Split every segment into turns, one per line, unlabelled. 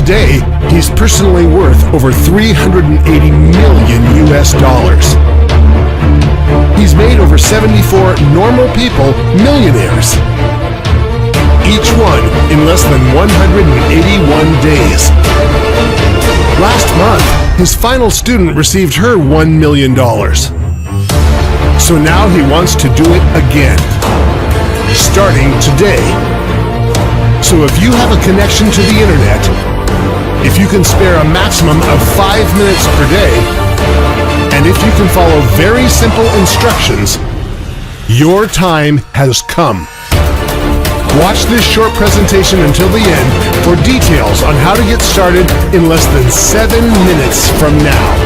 Today, he's personally worth over 380 million US dollars. He's made over 74 normal people millionaires. Each one in less than 181 days. Last month, his final student received her $1 million. So now he wants to do it again, starting today. So if you have a connection to the internet, if you can spare a maximum of 5 minutes per day, and if you can follow very simple instructions, your time has come. Watch this short presentation until the end for details on how to get started in less than 7 minutes from now.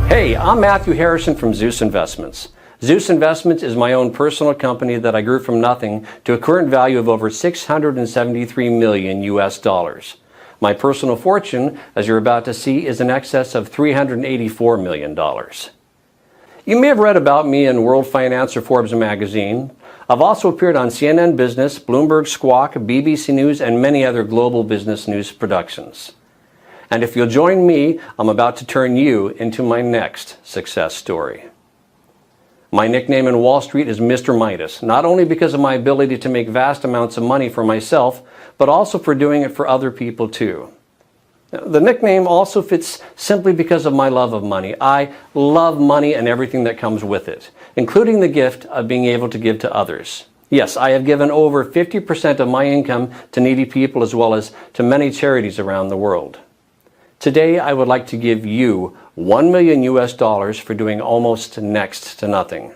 Hey, I'm Matthew Harrison from Zeus Investments. Zeus Investments is my own personal company that I grew from nothing to a current value of over 673 million US dollars. My personal fortune, as you're about to see, is in excess of $384 million. You may have read about me in World Finance or Forbes magazine. I've also appeared on CNN Business, Bloomberg Squawk, BBC News, and many other global business news productions. And if you'll join me, I'm about to turn you into my next success story. My nickname in Wall Street is Mr. Midas, not only because of my ability to make vast amounts of money for myself, but also for doing it for other people too. The nickname also fits simply because of my love of money. I love money and everything that comes with it, including the gift of being able to give to others. Yes, I have given over 50% of my income to needy people as well as to many charities around the world. Today, I would like to give you $1 million US dollars for doing almost next to nothing.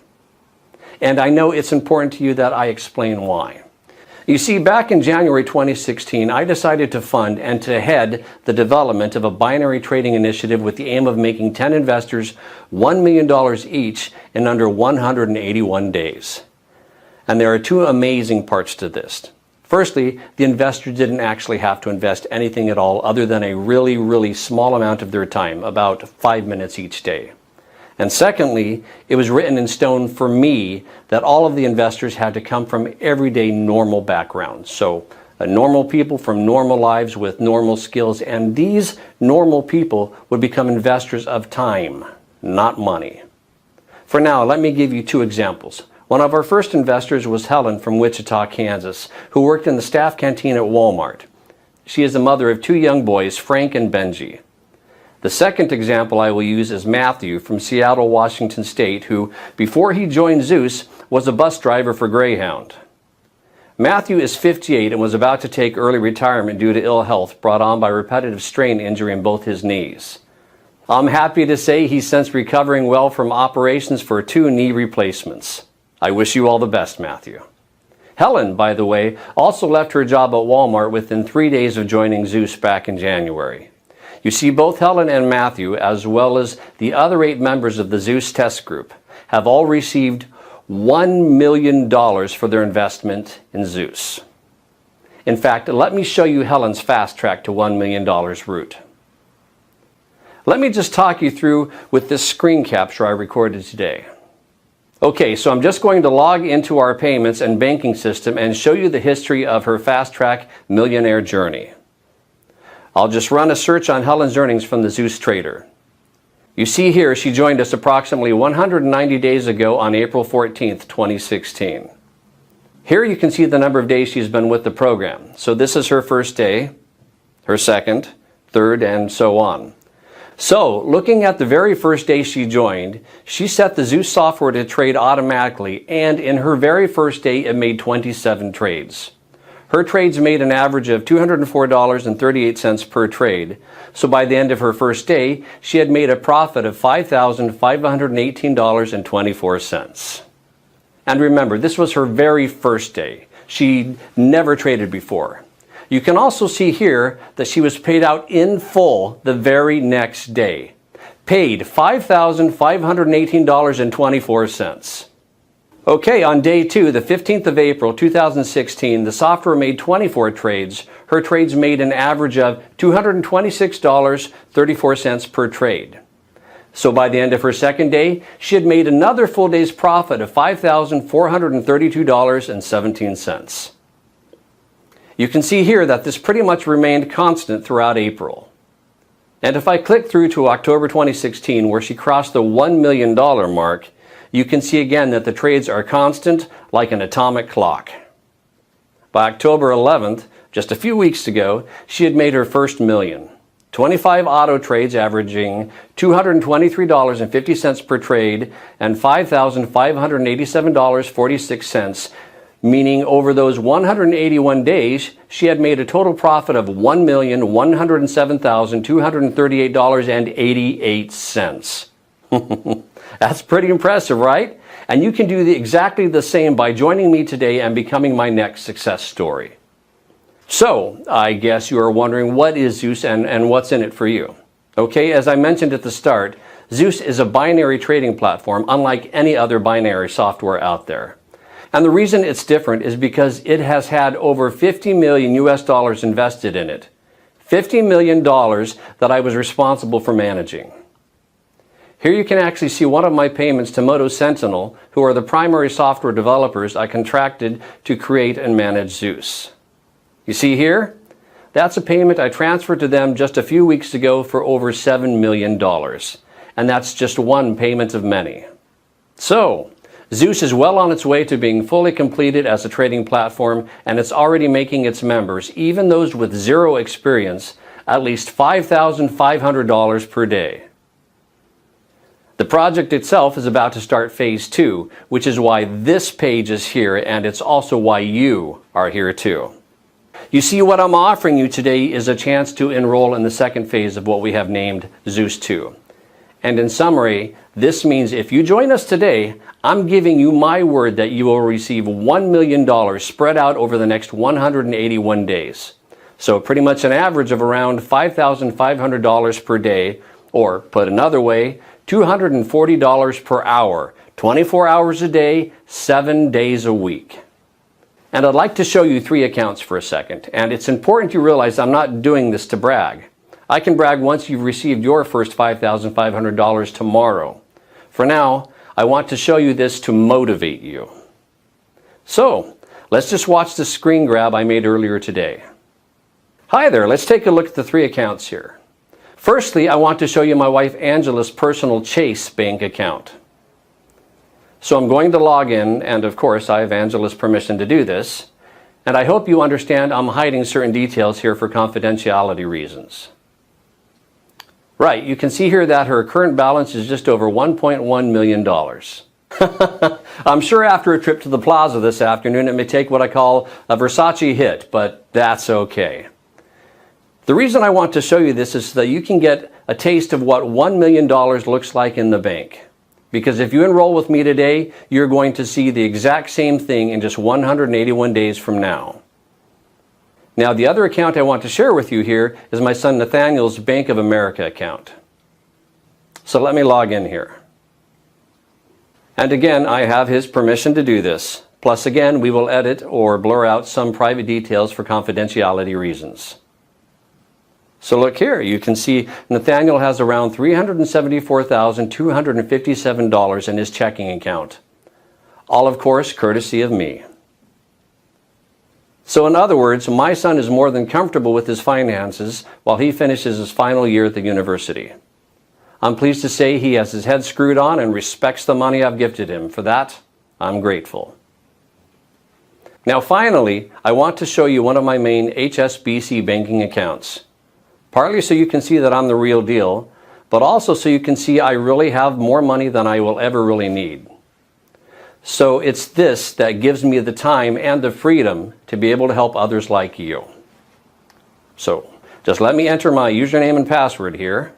And I know it's important to you that I explain why. You see, back in January 2016, I decided to fund and to head the development of a binary trading initiative with the aim of making 10 investors $1 million each in under 181 days. And there are two amazing parts to this. Firstly, the investor didn't actually have to invest anything at all other than a really small amount of their time, about 5 minutes each day. And secondly, it was written in stone for me that all of the investors had to come from everyday normal backgrounds. So normal people from normal lives with normal skills, and these normal people would become investors of time, not money. For now, let me give you two examples. One of our first investors was Helen from Wichita, Kansas, who worked in the staff canteen at Walmart. She is the mother of two young boys, Frank and Benji. The second example I will use is Matthew from Seattle, Washington State, who, before he joined Zeus, was a bus driver for Greyhound. Matthew is 58 and was about to take early retirement due to ill health brought on by repetitive strain injury in both his knees. I'm happy to say he's since recovering well from operations for 2 knee replacements. I wish you all the best, Matthew. Helen, by the way, also left her job at Walmart within 3 days of joining Zeus back in January. You see, both Helen and Matthew, as well as the other 8 members of the Zeus test group, have all received $1 million for their investment in Zeus. In fact, let me show you Helen's fast track to $1 million route. Let me just talk you through with this screen capture I recorded today. Okay, so I'm just going to log into our payments and banking system and show you the history of her fast track millionaire journey. I'll just run a search on Helen's earnings from the Zeus Trader. You see here she joined us approximately 190 days ago on April 14th, 2016. Here you can see the number of days she's been with the program. So this is her first day, her second, third, and so on. So, looking at the very first day she joined, she set the Zeus software to trade automatically, and in her very first day it made 27 trades. Her trades made an average of $204.38 per trade, so by the end of her first day, she had made a profit of $5,518.24. And remember, this was her very first day. She'd never traded before. You can also see here that she was paid out in full the very next day. Paid $5,518.24. Okay, on day 2, the 15th of April, 2016, the software made 24 trades. Her trades made an average of $226.34 per trade. So by the end of her second day, she had made another full day's profit of $5,432.17. You can see here that this pretty much remained constant throughout April. And if I click through to October 2016, where she crossed the $1 million mark, you can see again that the trades are constant like an atomic clock. By October 11th, just a few weeks ago, she had made her first million. 25 auto trades averaging $223.50 per trade and $5,587.46, meaning over those 181 days, she had made a total profit of $1,107,238.88. That's pretty impressive, right? And you can do exactly the same by joining me today and becoming my next success story. So, I guess you are wondering, what is Zeus and what's in it for you? Okay, as I mentioned at the start, Zeus is a binary trading platform unlike any other binary software out there. And the reason it's different is because it has had over $50 million invested in it. $50 million that I was responsible for managing. Here you can actually see one of my payments to Moto Sentinel, who are the primary software developers I contracted to create and manage Zeus. You see here? That's a payment I transferred to them just a few weeks ago for over $7 million. And that's just one payment of many. So, Zeus is well on its way to being fully completed as a trading platform, and it's already making its members, even those with zero experience, at least $5,500 per day. The project itself is about to start phase 2, which is why this page is here, and it's also why you are here too. You see, what I'm offering you today is a chance to enroll in the second phase of what we have named Zeus 2. And in summary, this means if you join us today, I'm giving you my word that you will receive $1 million spread out over the next 181 days. So pretty much an average of around $5,500 per day, or put another way, $240 per hour, 24 hours a day, 7 days a week. And I'd like to show you 3 accounts for a second. And it's important you realize I'm not doing this to brag. I can brag once you've received your first $5,500 tomorrow. For now, I want to show you this to motivate you. So, let's just watch the screen grab I made earlier today. Hi there, let's take a look at the 3 accounts here. Firstly, I want to show you my wife Angela's personal Chase bank account. So I'm going to log in, and of course I have Angela's permission to do this, and I hope you understand I'm hiding certain details here for confidentiality reasons. Right, you can see here that her current balance is just over $1.1 million. I'm sure after a trip to the plaza this afternoon it may take what I call a Versace hit, but that's okay. The reason I want to show you this is so that you can get a taste of what $1 million looks like in the bank. Because if you enroll with me today, you're going to see the exact same thing in just 181 days from now. Now, the other account I want to share with you here is my son Nathaniel's Bank of America account. So let me log in here. And again, I have his permission to do this. Plus again, we will edit or blur out some private details for confidentiality reasons. So look here, you can see Nathaniel has around $374,257 in his checking account. All, of course, courtesy of me. So in other words, my son is more than comfortable with his finances while he finishes his final year at the university. I'm pleased to say he has his head screwed on and respects the money I've gifted him. For that, I'm grateful. Now finally, I want to show you one of my main HSBC banking accounts. Partly so you can see that I'm the real deal, but also so you can see I really have more money than I will ever really need. So it's this that gives me the time and the freedom to be able to help others like you. So just let me enter my username and password here.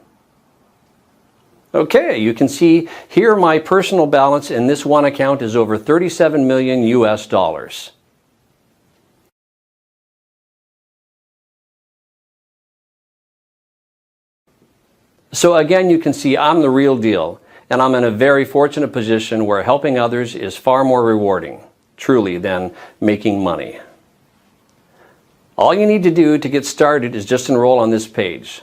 Okay, you can see here my personal balance in this one account is over 37 million US dollars. So again, you can see I'm the real deal, and I'm in a very fortunate position where helping others is far more rewarding, truly, than making money. All you need to do to get started is just enroll on this page.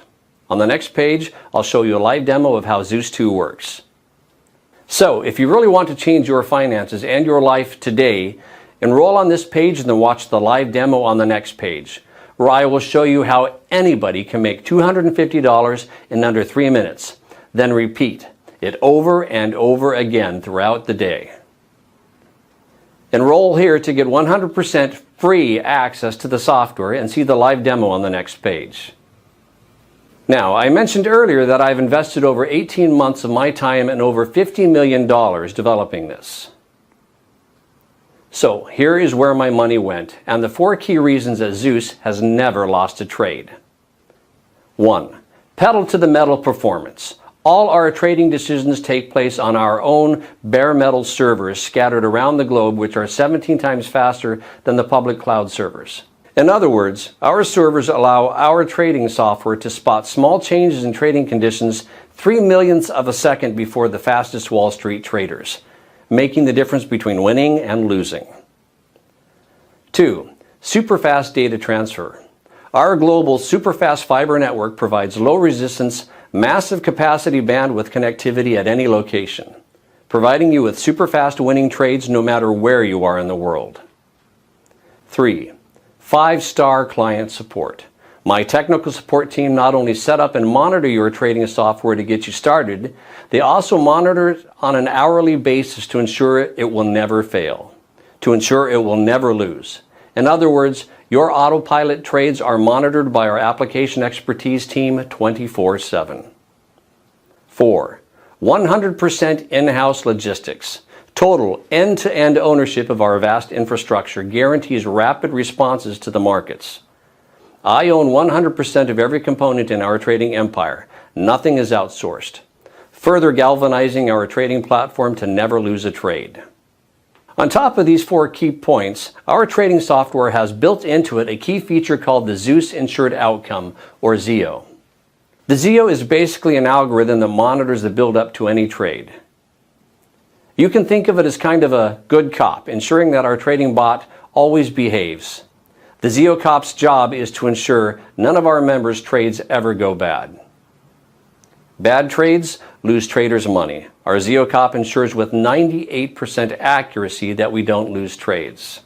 On the next page, I'll show you a live demo of how Zeus 2 works. So, if you really want to change your finances and your life today, enroll on this page and then watch the live demo on the next page, where I will show you how anybody can make $250 in under 3 minutes. Then repeat it over and over again throughout the day. Enroll here to get 100% free access to the software and see the live demo on the next page. Now, I mentioned earlier that I've invested over 18 months of my time and over $50 million developing this. So, here is where my money went, and the 4 key reasons that Zeus has never lost a trade. 1. Pedal to the metal performance. All our trading decisions take place on our own bare metal servers scattered around the globe, which are 17 times faster than the public cloud servers. In other words, our servers allow our trading software to spot small changes in trading conditions 3 millionths of a second before the fastest Wall Street traders, making the difference between winning and losing. 2. Superfast data transfer. Our global superfast fiber network provides low resistance, massive capacity bandwidth connectivity at any location, providing you with superfast winning trades no matter where you are in the world. 3. 5-star client support. My technical support team not only set up and monitor your trading software to get you started, they also monitor it on an hourly basis to ensure it will never fail, to ensure it will never lose. In other words, your autopilot trades are monitored by our application expertise team 24/7. 4. 100% in-house logistics. Total end-to-end ownership of our vast infrastructure guarantees rapid responses to the markets. I own 100% of every component in our trading empire. Nothing is outsourced, further galvanizing our trading platform to never lose a trade. On top of these 4 key points, our trading software has built into it a key feature called the Zeus Insured Outcome, or ZIO. The ZIO is basically an algorithm that monitors the build-up to any trade. You can think of it as kind of a good cop, ensuring that our trading bot always behaves. The ZIO cop's job is to ensure none of our members' trades ever go bad. Bad trades lose traders money. Our ZIO cop ensures with 98% accuracy that we don't lose trades.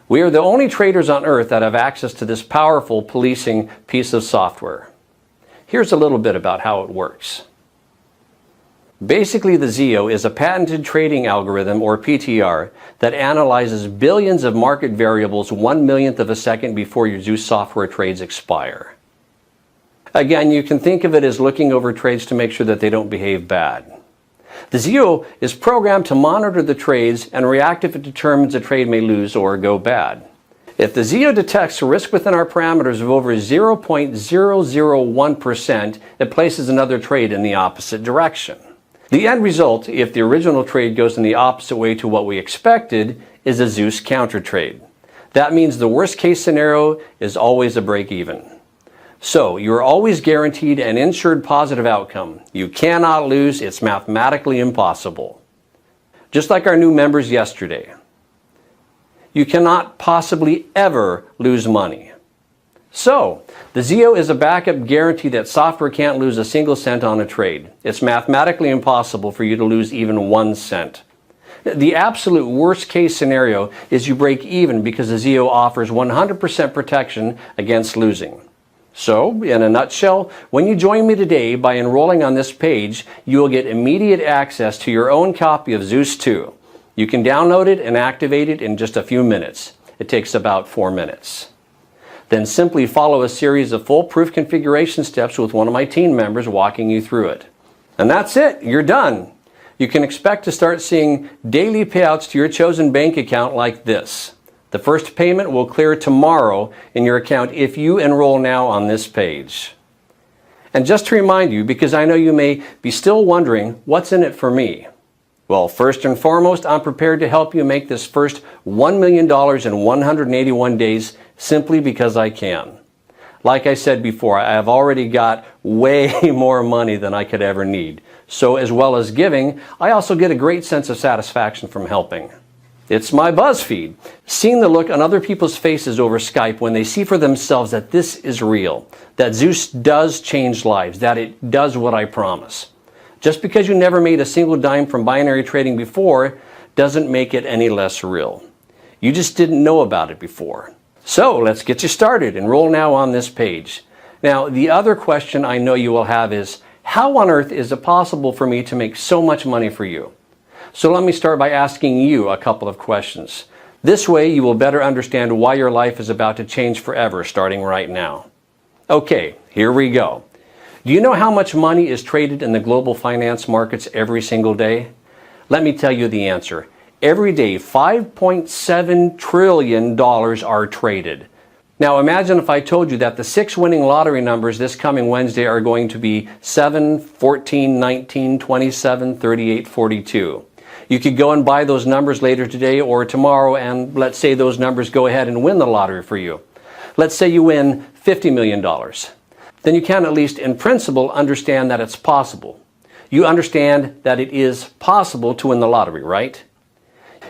We are the only traders on earth that have access to this powerful policing piece of software. Here's a little bit about how it works. Basically, the ZIO is a patented trading algorithm, or PTR, that analyzes billions of market variables 1 millionth of a second before your Zeus software trades expire. Again, you can think of it as looking over trades to make sure that they don't behave bad. The ZIO is programmed to monitor the trades and react if it determines a trade may lose or go bad. If the ZIO detects a risk within our parameters of over 0.001%, it places another trade in the opposite direction. The end result, if the original trade goes in the opposite way to what we expected, is a Zeus counter trade. That means the worst case scenario is always a break even. So, you're always guaranteed an insured positive outcome. You cannot lose, it's mathematically impossible. Just like our new members yesterday. You cannot possibly ever lose money. So, the ZIO is a backup guarantee that software can't lose a single cent on a trade. It's mathematically impossible for you to lose even 1 cent. The absolute worst case scenario is you break even because the ZIO offers 100% protection against losing. So, in a nutshell, when you join me today by enrolling on this page, you will get immediate access to your own copy of Zeus 2. You can download it and activate it in just a few minutes. It takes about 4 minutes. Then simply follow a series of foolproof configuration steps with one of my team members walking you through it. And that's it, you're done. You can expect to start seeing daily payouts to your chosen bank account like this. The first payment will clear tomorrow in your account if you enroll now on this page. And just to remind you, because I know you may be still wondering, what's in it for me? Well, first and foremost, I'm prepared to help you make this first $1 million in 181 days simply because I can. Like I said before, I have already got way more money than I could ever need. So as well as giving, I also get a great sense of satisfaction from helping. It's my BuzzFeed. Seeing the look on other people's faces over Skype when they see for themselves that this is real, that Zeus does change lives, that it does what I promise. Just because you never made a single dime from binary trading before doesn't make it any less real. You just didn't know about it before. So let's get you started. Enroll now on this page. Now, the other question I know you will have is, how on earth is it possible for me to make so much money for you? So let me start by asking you a couple of questions. This way you will better understand why your life is about to change forever starting right now. Okay, here we go. Do you know how much money is traded in the global finance markets every single day? Let me tell you the answer. Every day, $5.7 trillion are traded. Now imagine if I told you that the 6 winning lottery numbers this coming Wednesday are going to be 7, 14, 19, 27, 38, 42. You could go and buy those numbers later today or tomorrow, and let's say those numbers go ahead and win the lottery for you. Let's say you win $50 million. Then you can, at least in principle, understand that it's possible. You understand that it is possible to win the lottery, right?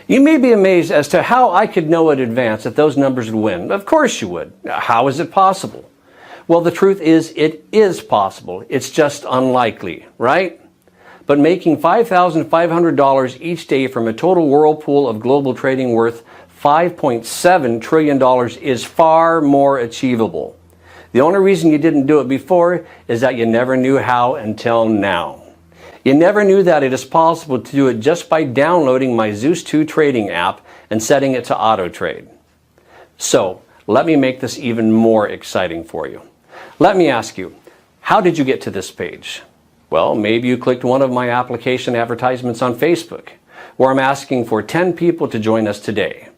You may be amazed as to how I could know in advance that those numbers would win. Of course you would. How is it possible? Well, the truth is, it is possible. It's just unlikely, right? But making $5,500 each day from a total whirlpool of global trading worth $5.7 trillion is far more achievable. The only reason you didn't do it before is that you never knew how until now. You never knew that it is possible to do it just by downloading my Zeus 2 trading app and setting it to auto trade. So, let me make this even more exciting for you. Let me ask you, how did you get to this page? Well, maybe you clicked one of my application advertisements on Facebook, where I'm asking for 10 people to join us today.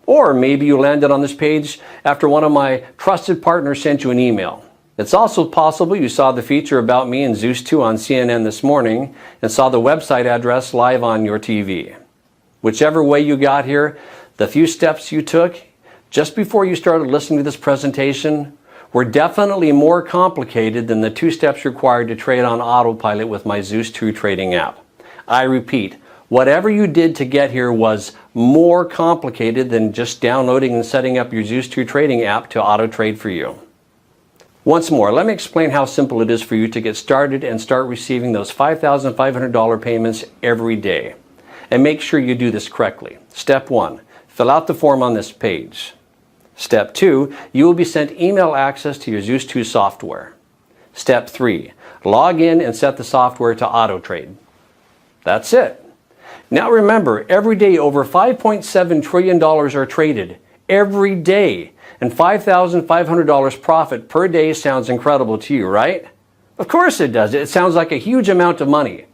Or maybe you landed on this page after one of my trusted partners sent you an email. It's also possible you saw the feature about me and Zeus 2 on CNN this morning and saw the website address live on your TV. Whichever way you got here, the few steps you took just before you started listening to this presentation were definitely more complicated than the 2 steps required to trade on autopilot with my Zeus 2 trading app. I repeat, whatever you did to get here was more complicated than just downloading and setting up your Zeus 2 trading app to auto trade for you. Once more, let me explain how simple it is for you to get started and start receiving those $5,500 payments every day. And make sure you do this correctly. Step 1, fill out the form on this page. Step 2, you will be sent email access to your Zeus 2 software. Step 3, log in and set the software to auto trade. That's it. Now remember, every day over $5.7 trillion are traded. Every day. And $5,500 profit per day sounds incredible to you, right? Of course it does. It sounds like a huge amount of money.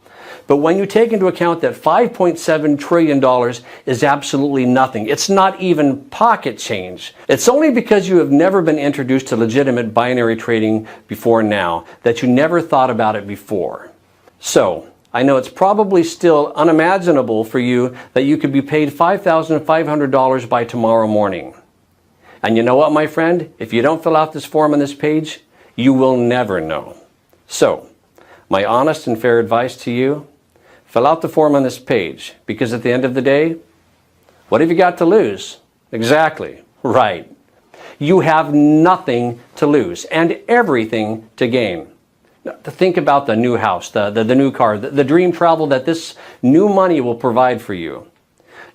But when you take into account that $5.7 trillion is absolutely nothing, it's not even pocket change. It's only because you have never been introduced to legitimate binary trading before now that you never thought about it before. So, I know it's probably still unimaginable for you that you could be paid $5,500 by tomorrow morning. And you know what, my friend? If you don't fill out this form on this page, you will never know. So, my honest and fair advice to you, fill out the form on this page, because at the end of the day, what have you got to lose? Exactly, right. You have nothing to lose and everything to gain. Now, to think about the new house, the new car, the dream travel that this new money will provide for you.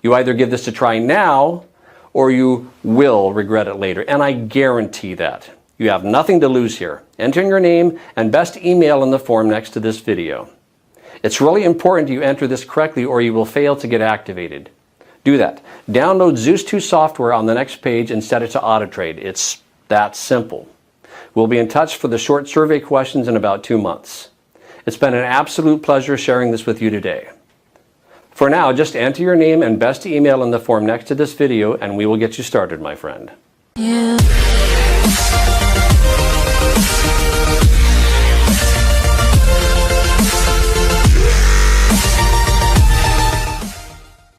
You either give this a try now, or you will regret it later, and I guarantee that. You have nothing to lose here. Enter your name and best email in the form next to this video. It's really important you enter this correctly or you will fail to get activated. Do that. Download Zeus 2 software on the next page and set it to auto trade. It's that simple. We'll be in touch for the short survey questions in about 2 months. It's been an absolute pleasure sharing this with you today. For now, just enter your name and best email in the form next to this video and we will get you started, my friend.